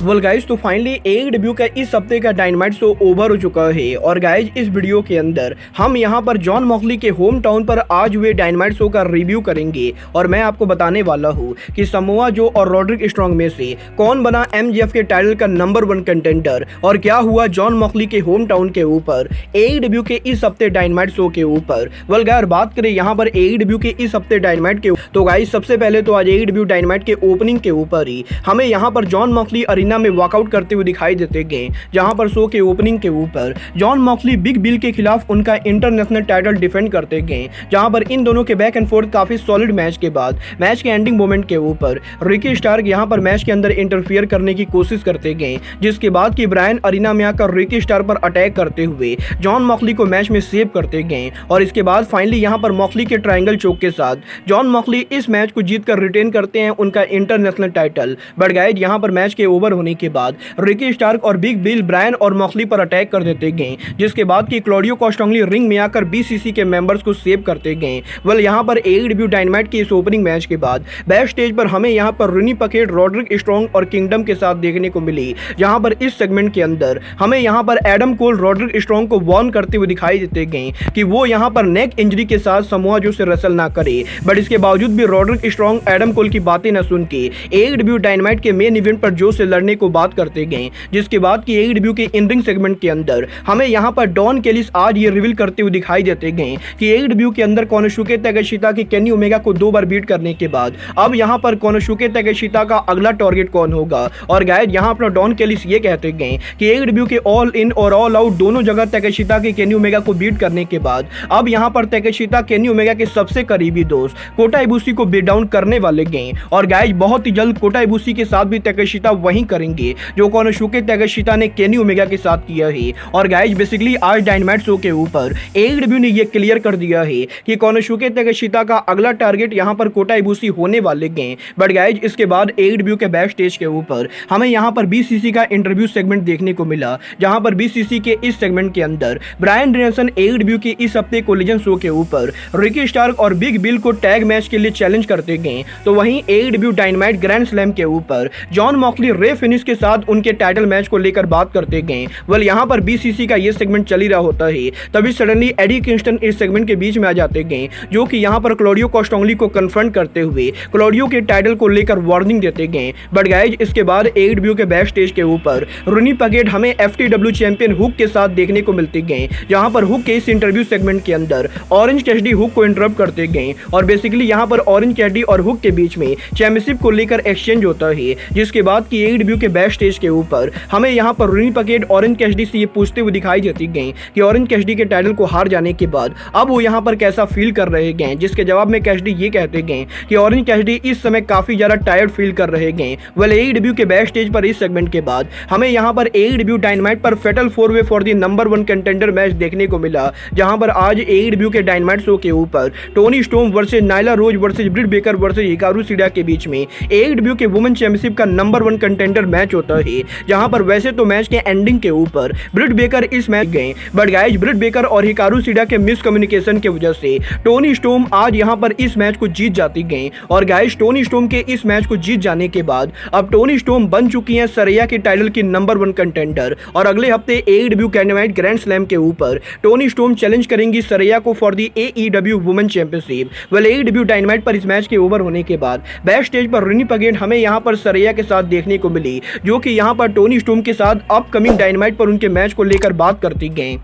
Well guys, तो finally AEW का इस हफ्ते का डायनामाइट शो ओवर हो चुका है। और गाइज, इस वीडियो के अंदर हम यहां पर जॉन मॉक्सली के होम टाउन पर आज हुए डायनामाइट शो का रिव्यू करेंगे। और मैं आपको बताने वाला हूं कि समोआ जो और रॉड्रिक स्ट्रॉन्ग में से कौन बना MJF के टाइटल का नंबर 1 कंटेंडर, और क्या हुआ जॉन मॉक्सली के होम टाउन के ऊपर AEW के इस हफ्ते डायनामाइट शो के ऊपर। वेल गाइस, बात करें यहां पर AEW के इस हफ्ते डायनामाइट के, तो गाइस सबसे पहले तो आज AEW डायनामाइट के ओपनिंग के ऊपर ही हमें यहां पर जॉन मॉक्सली अरीना में वॉकआउट करते हुए दिखाई देते गए, जहां पर शो के ओपनिंग के ऊपर जॉन मॉक्सली बिग बिल के खिलाफ उनका इंटरनेशनल टाइटल डिफेंड करते गए, जहां पर इन दोनों के बैक एंड फोर्थ काफी सॉलिड मैच के बाद मैच के एंडिंग मोमेंट के ऊपर रिकी स्टार्क यहां पर मैच के अंदर इंटरफियर करने की कोशिश करते गए, जिसके बाद कि ब्रायन अरीना में आकर रिकी स्टार्क पर अटैक करते हुए जॉन मॉक्सली को मैच में सेव करते गए। और इसके बाद फाइनली यहां पर मॉक्सली के ट्रायंगल चोक के साथ जॉन मॉक्सली इस मैच को जीतकर रिटेन करते हैं उनका इंटरनेशनल टाइटल। बट गाइस, यहां पर मैच के ओवर होने के बाद रिकी स्टार्क और बिग बिल ब्रायन और मॉक्सली पर अटैक कर देते गए, जिसके बाद कि क्लॉडियो कॉस्टेंगली रिंग में आकर BCC के मेंबर्स को सेव करते गए। वेल, यहां पर AEW डायनामाइट के इस ओपनिंग मैच के बाद बैक स्टेज पर हमें यहां पर रेनी पकेट, रॉड्रिक स्ट्रॉन्ग और किंगडम के साथ देखने को मिली, जहां पर इस सेगमेंट के अंदर हमें यहां पर एडम कोल रॉड्रिक स्ट्रॉन्ग को वार्न करते हुए दिखाई देते गए कि वो यहां पर नेक इंजरी के साथ समोआ जो से रेसल ना करे। बट इसके बावजूद भी रॉड्रिक स्ट्रॉन्ग एडम कोल की बातें न सुन के AEW डायनामाइट के मेन इवेंट पर जो से लड़ने को बात करते गए, जिसके बाद कि AEW के इन रिंग सेगमेंट के अंदर हमें यहां पर डॉन केलिस आज ये रिवील करते हुए दिखाई देते गए कि AEW के अंदर कोनोसुके ताकेशिता की केनी ओमेगा को 2 बार बीट करने के बाद अब यहां पर कोनोसुके ताकेशिता का अगला टारगेट कौन होगा। और गाइस, यहां पर डॉन केलिस ये कहते गए कि AEW के ऑल इन और ऑल आउट दोनों जगह ताकेशिता की केनी ओमेगा को बीट करने के बाद अब यहां पर ताकेशिता केनी ओमेगा के सबसे करीबी दोस्त कोटा इबुशी को बीट डाउन करने वाले गए। और गाइस, बहुत ही जल्द कोटा इबुशी के साथ भी ताकेशिता वही करेंगे जो कोनोसुके ताकेशिता ने केनी ओमेगा के साथ किया है। और गाइस, बेसिकली आज डायनामाइट शो के ऊपर AEW ने ये क्लियर कर दिया है कि कोनोसुके ताकेशिता का अगला टारगेट यहां पर कोटा इबुशी होने वाले गए। बट गाइस, इसके बाद AEW के बैक स्टेज के ऊपर हमें यहां पर BCC का इंटरव्यू सेगमेंट देखने को मिला, जहां पर BCC के इस सेगमेंट के अंदर ब्रायन डेनियल्सन AEW के इस हफ्ते कोलिजन शो के ऊपर रिकी स्टार्क और बिग बिल को टैग मैच के लिए चैलेंज करते गए। तो वहीं AEW डायनामाइट ग्रैंड स्लैम के ऊपर जॉन मॉक्सली रे फिनिश के साथ उनके टाइटल मैच को लेकर बात करते गए। वेल, यहां पर BCC का ये सेगमेंट चल ही रहा होता है, तभी सडनली एडी किंगस्टन इस सेगमेंट के बीच में आ जाते गए, जो कि यहां पर क्लॉडियो कॉस्टेंगली को कन्फ्रंट करते हुए क्लॉडियो के टाइटल को लेकर वार्निंग देते गए। बट गाइस, इसके बाद AEW के बैक स्टेज के ऊपर रेनी पकेट हमें FTW चैंपियन हुक के साथ देखने को मिलते गए, जहां पर हुक के इस इंटरव्यू सेगमेंट के अंदर ऑरेंज कैसिडी हुक को इंटरप्ट करते गए। और बेसिकली यहां पर ऑरेंज कैसिडी और हुक के बीच में चैंपियनशिप को लेकर एक्सचेंज होता है, जिसके बाद कि AEW के बैक स्टेज के ऊपर हमें यहां पर रेनी पकेट ऑरेंज कैसिडी से ये पूछते हुए दिखाई देती गई कि ऑरेंज कैसिडी के टाइटल को हार जाने के बाद अब वो यहां पर कैसा फील कर रहे गए, जिसके जवाब में कैसिडी ये कहते गए कि ऑरेंज कैसिडी इस समय काफी ज्यादा टायर्ड फील कर रहे गए। वेल, AEW के बैक स्टेज पर इस सेगमेंट के बाद हमें यहां पर AEW डायनामाइट पर फेटल 4-वे for the number 1 contender match देखने को मिला, जहां पर आज AEW के डायनामाइट शो के ऊपर Toni Storm versus Nyla Rose versus Britt Baker versus Hikaru Shida के बीच में AEW के वुमेन चैंपियनशिप का नंबर 1 कंटेंडर मैच होता है, जहां पर वैसे तो मैच के एंडिंग के ऊपर ब्रिट बेकर इस मैच गए, बट गाइस, ब्रिट बेकर और हिकारू शिडा के मिसकम्युनिकेशन की वजह से टोनी स्टॉर्म आज यहां पर इस मैच को जीत जाती गए। और गाइस, टोनी स्टॉर्म के इस मैच को जीत जाने के बाद अब टोनी स्टॉर्म बन चुकी हैं सरैया के टाइटल की नंबर 1 कंटेंडर। और अगले हफ्ते AEW डायनामाइट ग्रैंड स्लैम के ऊपर टोनी स्टॉर्म चैलेंज करेंगी सरैया को for the AEW women championship. Well, AEW dynamite पर इस मैच के ओवर होने के बाद बैक स्टेज पर रेनी पकेट हमें यहां पर सरैया के साथ देखने को मिली, जो कि यहां पर टोनी स्टॉर्म के साथ अपकमिंग डायनामाइट पर उनके मैच को लेकर बात करती गई।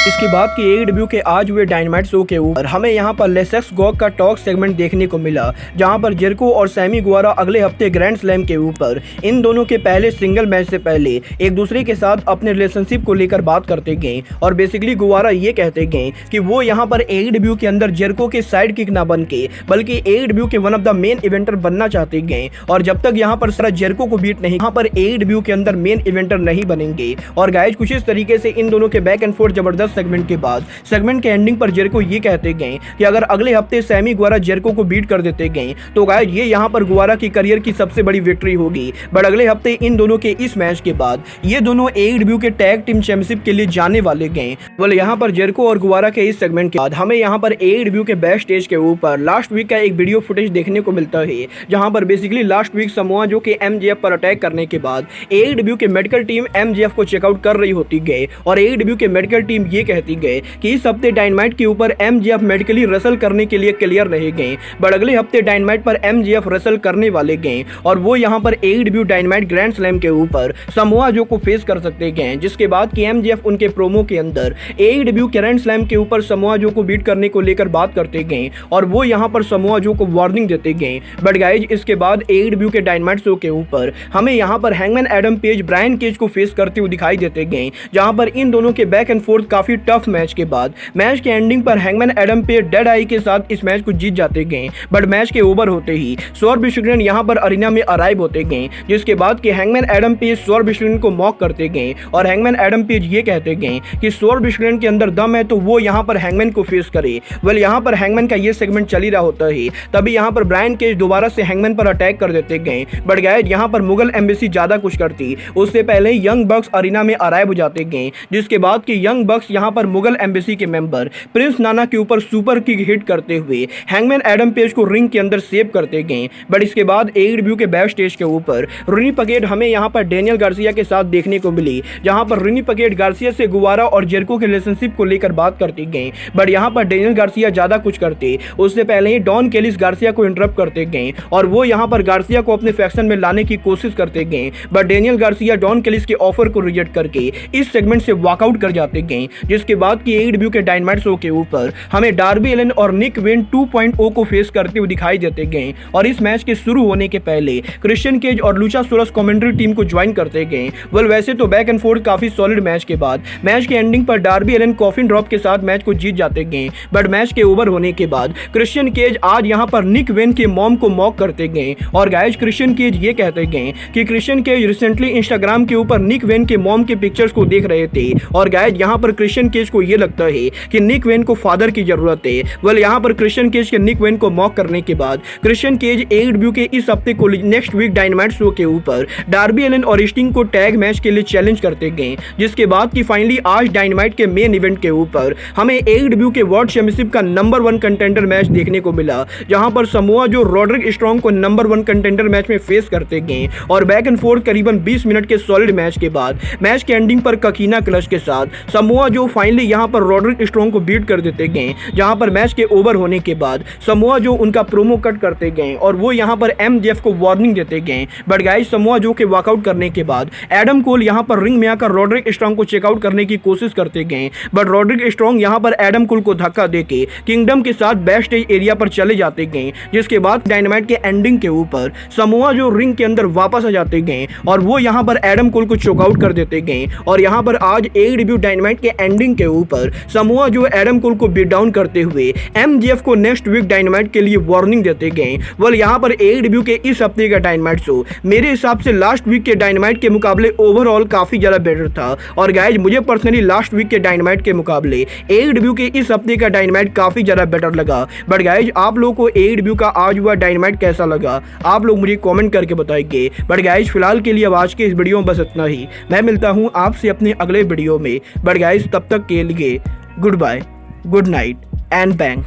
इसके बाद कि AEW के आज हुए डायनामाइट शो के ऊपर हमें यहां पर लेसेक्स गॉग का टॉक सेगमेंट देखने को मिला, जहां पर जेरिको और सैमी गुवारा अगले हफ्ते ग्रैंड स्लैम के ऊपर इन दोनों के पहले सिंगल मैच से पहले एक दूसरे के साथ अपने रिलेशनशिप को लेकर बात करते गए। और बेसिकली गुवारा ये कहते गए कि वो यहां पर AEW के अंदर जेरिको के साइड किक ना बन के बल्कि AEW के one of the main Evander बनना चाहते गए। और जब तक यहां पर सारा जेरिको को बीट नहीं, यहां पर AEW के अंदर मेन इवेंटर नहीं बनेंगे। और गाइस, कुछ इस तरीके से इन दोनों के बैक एंड फोर्थ जबरदस्त सेगमेंट के बाद सेगमेंट के एंडिंग पर जेरिको ये कहते गए कि अगर अगले हफ्ते सैमी गुवारा जेरिको को बीट कर देते गए तो गाइज ये यहाँ पर गुवारा की करियर की सबसे बड़ी विक्ट्री होगी। बट अगले हफ्ते इन दोनों के इस मैच के बाद ये दोनों AEW के टैग टीम चैंपियनशिप के लिए जाने वाले गए। बोले यहाँ पर जेरिको और गुवारा के इस सेगमेंट के बाद हमें यहाँ पर AEW के बैक स्टेज के ऊपर लास्ट वीक का एक वीडियो फुटेज देखने को मिलता है, जहाँ पर basically last week Samoa Joe कि MJF पर अटैक करने के बाद AEW के मेडिकल टीम MJF को चेकआउट कर रही होती गए और AEW के मेडिकल टीम ये कहती गए कि इस हफ्ते डायनामाइट के ऊपर MJF मेडिकली रसल करने के लिए क्लियर रहे गए। बट अगले हफ्ते डायनामाइट पर MJF रसल करने वाले गए और वो यहाँ पर AEW डायनामाइट ग्रैंड स्लैम के ऊपर समोआ जो को फेस कर सकते गए, जिसके बाद कि MJF उनके प्रोमो के अंदर AEW ग्रैंड स्लैम के ऊपर समोआ जो को बीट करने को लेकर बात करते गए और वो यहाँ पर समोआ जो को वार्निंग देते गए। बट गाइज इसके बाद AEW के डायनामाइट शो के ऊपर हमें यहाँ पर Hangman Adam Page Brian Cage को फेस करते हुए दिखाई देते गए, जहाँ पर इन दोनों के बैक एंड फोर्थ काफी टफ मैच के बाद मैच के एंडिंग पर हैंगमैन एडम पेज डेड आई के साथ इस मैच को जीत जाते गए। बट मैच के ओवर होते ही स्वॉर्ड बिस्ट्रिगन यहाँ पर अरीना में अराइव होते गए, जिसके बाद कि हैंगमैन एडम पेज स्वॉर्ड बिस्ट्रिगन को मॉक करते गए और हैंगमैन एडम पेज ये कहते गए कि स्वॉर्ड बिस्ट्रिगन के अंदर दम है तो वो यहाँ पर हैंगमैन को फेस करे। वेल यहाँ पर हैंगमैन का ये सेगमेंट चल ही रहा होता है, तभी यहाँ पर ब्रायन केज दोबारा से हैंगमैन पर अटैक कर देते गए। बट गाइज यहाँ पर मुगल एम्बेसी ज्यादा कुछ करती उससे पहले यंग बक्स अरीना में अराइव हो जाते गए, जिसके बाद कि यंग बक्स यहाँ पर मुगल एम्बेसी के मेंबर प्रिंस नाना के ऊपर सुपर किक हिट करते हुए हैंगमैन एडम पेज को रिंग के अंदर सेव करते गए। बट इसके बाद AEW के बैक स्टेज के ऊपर रोनी पकेट हमें यहाँ पर डेनियल गार्सिया के साथ देखने को मिली, जहाँ पर रोनी पकेट गार्सिया से गुवारा और जेरिको के रिलेशनशिप को लेकर बात करती गई। बट यहाँ पर डेनियल गार्सिया ज्यादा कुछ करते उससे पहले ही डॉन केलिस गार्सिया को इंटरप्ट करते गए और वो यहाँ पर गार्सिया को अपने फैक्शन में लाने की कोशिश करते गए। But Daniel Garcia Don Callis के ऑफर को रिजेक्ट करके इस सेगमेंट से वॉकआउट कर जाते गए, जिसके बाद कि AEW के डायनामाइट शो के ऊपर हमें डार्बी एलन और निक वेन 2.0 को फेस करते हुए दिखाई देते गए और इस मैच के शुरू होने के पहले क्रिश्चियन केज और लुचासोरस कमेंट्री टीम को ज्वाइन करते गए। वेल वैसे तो बैक एंड फोर्थ काफी सॉलिड मैच के बाद मैच के एंडिंग पर डार्बी एलन कॉफिन ड्रॉप के साथ मैच को जीत जाते गए। बट मैच के ओवर होने के बाद क्रिश्चियन केज आज यहाँ पर निक वेन के मॉम को मॉक करते गए और गाइज क्रिश्चियन केज ये कहते गए कि क्रिश्चियन केज रिसेंटली इंस्टाग्राम के ऊपर निक वेन के मॉम के पिक्चर्स को देख रहे थे और गाइज यहाँ पर क्रिश्चियन केज को ये लगता है कि निक वेन को फादर की जरूरत है। वेल यहाँ पर क्रिश्चियन केज के निक वेन को मॉक करने के बाद क्रिश्चियन केज AEW के इस हफ्ते को नेक्स्ट वीक डायनामाइट शो के ऊपर डार्बी एलन और स्टिंग को टैग मैच के लिए चैलेंज करते गए, जिसके बाद कि फाइनली आज डायनामाइट के मेन इवेंट के ऊपर हमें AEW के वर्ल्ड चैंपियनशिप का नंबर 1 कंटेंडर मैच देखने को मिला, जहां पर समोआ जो रोड्रिक स्ट्रॉन्ग को नंबर 1 कंटेंडर मैच में फेस करते गए और बैक एंड फोर्थ करीबन 20 मिनट के सॉलिड मैच के बाद मैच के एंडिंग पर ककीना क्लच के साथ समोआ जो फाइनली यहां पर रोड्रिक स्ट्रॉन्ग को बीट कर देते गए, जहां पर मैच के ओवर होने के बाद समोआ जो उनका प्रोमो कट करते गए और वो यहां पर MJF को वार्निंग देते गए। बट गाइस समोआ जो के वॉकआउट करने के बाद एडम कोल यहां पर रिंग में आकर रोड्रिक स्ट्रॉन्ग को चेकआउट करने की कोशिश करते गए। बट रोड्रिक स्ट्रॉन्ग यहां पर एडम कोल को धक्का देके किंगडम के साथ बैक स्टेज एरिया पर चले जाते गए, जिसके बाद डायनामाइट के एंडिंग के ऊपर समोआ जो रिंग के अंदर वापस आ जाते गए और वो यहां पर एडम कोल को चोकआउट कर देते गए। और यहां पर आज AEW डायनामाइट के एंडिंग के ऊपर समोआ जो एडम कोल को बीट डाउन करते हुए MJF को नेक्स्ट वीक डायनामाइट के लिए वार्निंग देते गए। वेल यहां पर AEW के इस हफ्ते का डायनामाइट शो मेरे हिसाब से लास्ट वीक के डायनामाइट के मुकाबले ओवरऑल काफी ज्यादा बेटर था और गाइज मुझे पर्सनली लास्ट वीक के डायनामाइट के मुकाबले AEW के इस हफ्ते का डायनामाइट काफी ज्यादा बेटर लगा। बट गाइज आप लोगों को AEW का आज हुआ डायनामाइट कैसा लगा आप लोग मुझे कमेंट करके बताएंगे। बट गाइज फिलहाल के लिए अब आज के इस वीडियो में बस इतना ही, मैं मिलता हूं आपसे अपने अगले वीडियो में। बट गाइज तब तक के लिए goodbye, good night and bang.